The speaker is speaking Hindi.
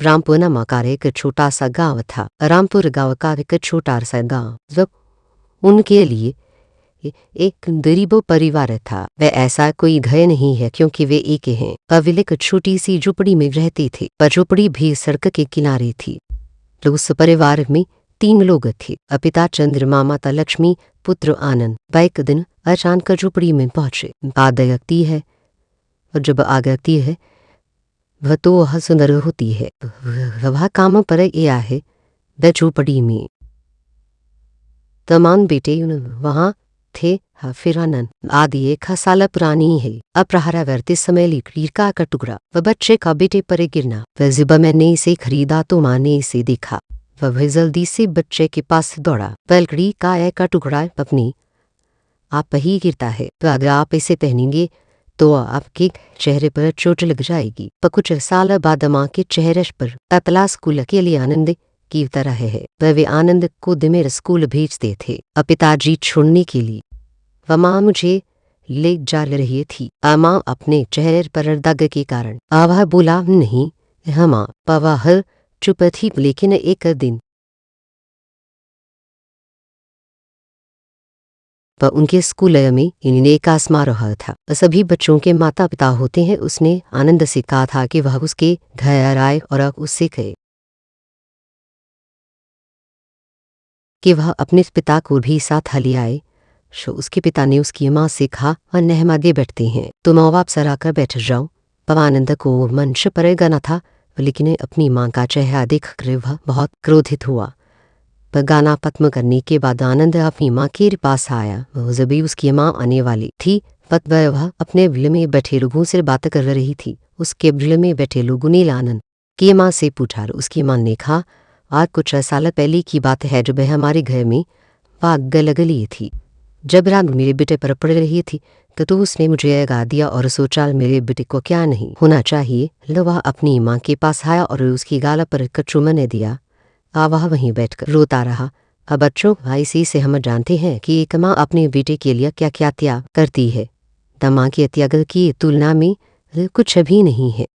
रामपुर नामक एक छोटा सा गांव था। रामपुर गांव का एक छोटा सा गांव जब उनके लिए एक गरीब परिवार था। वह ऐसा कोई घर नहीं है क्योंकि वे एक हैं। अविल एक छोटी सी झोपड़ी में रहते थे, पर झोपड़ी भी सड़क के किनारे थी। उस परिवार में 3 लोग थे, पिता चंद्रमा, माता लक्ष्मी, पुत्र आनंद। एक दिन अचानक झोपड़ी में पहुंचे। आग लगती है और जब आग लगती है वह तो वह सुंदर होती है। वह काम पर यह है वह झोपड़ी में तमाम बेटे वहां थे। फिर आनंद आदि 1 साल पुरानी है। अपराह्न वर्ती समय लकड़ी का टुकड़ा वह बच्चे का बेटे पर गिरना। वह जब मैंने इसे खरीदा तो माँ ने इसे देखा। वह जल्दी से बच्चे के पास दौड़ा। लकड़ी का एक टुकड़ा अपनी आप ही गिरता है, तो अगर आप इसे पहनेंगे तो आपके चेहरे पर चोट लग जाएगी। पर कुछ साल बाद माँ के चेहरे पर अतला स्कूल के लिए आनंद की तरह है। वे आनंद को दिमेर स्कूल भेजते थे पिताजी छोड़ने के लिए। वह माँ मुझे ले जा रही थी। माँ अपने चेहरे पर दाग के कारण वह बोला नहीं। माँ वह चुप थी। लेकिन एक दिन उनके स्कूल में इन्हें का समारोह था। सभी बच्चों के माता पिता होते हैं। उसने आनंद से कहा था कि वह उसके घर आए और उससे कहे कि वह अपने पिता को भी साथ ले आए। उसके पिता ने उसकी माँ से कहा, नहमादे बैठते हैं, तुम आप सरा कर बैठ जाओ। आनंद को मंच पर गाना था, लेकिन अपनी माँ का चेहरा देखकर वह बहुत क्रोधित हुआ। पर गाना खत्म करने के बाद आनंद अपनी माँ के पास आया। जब भी उसकी माँ आने वाली थी वह अपने बिल में बैठे लोगों से बात कर रही थी। उसके बिल में बैठे लोगों ने आनंद की माँ से पूछा। उसकी माँ ने कहा, आज कुछ साल पहले की बात है जब हमारे घर में आग लग गई थी। जब रात मेरे बेटे पर पड़ रही थी तो उसने मुझे गा दिया और सोचा मेरे बेटे को क्या नहीं होना चाहिए। वह अपनी माँ के पास आया और उसकी गाल पर चुम्बन दिया। वह वहीं बैठकर रोता रहा। अब बच्चों, इसी से हम जानते हैं कि एक माँ अपने बेटे के लिए क्या क्या त्याग करती है। माँ के त्याग की तुलना में कुछ भी नहीं है।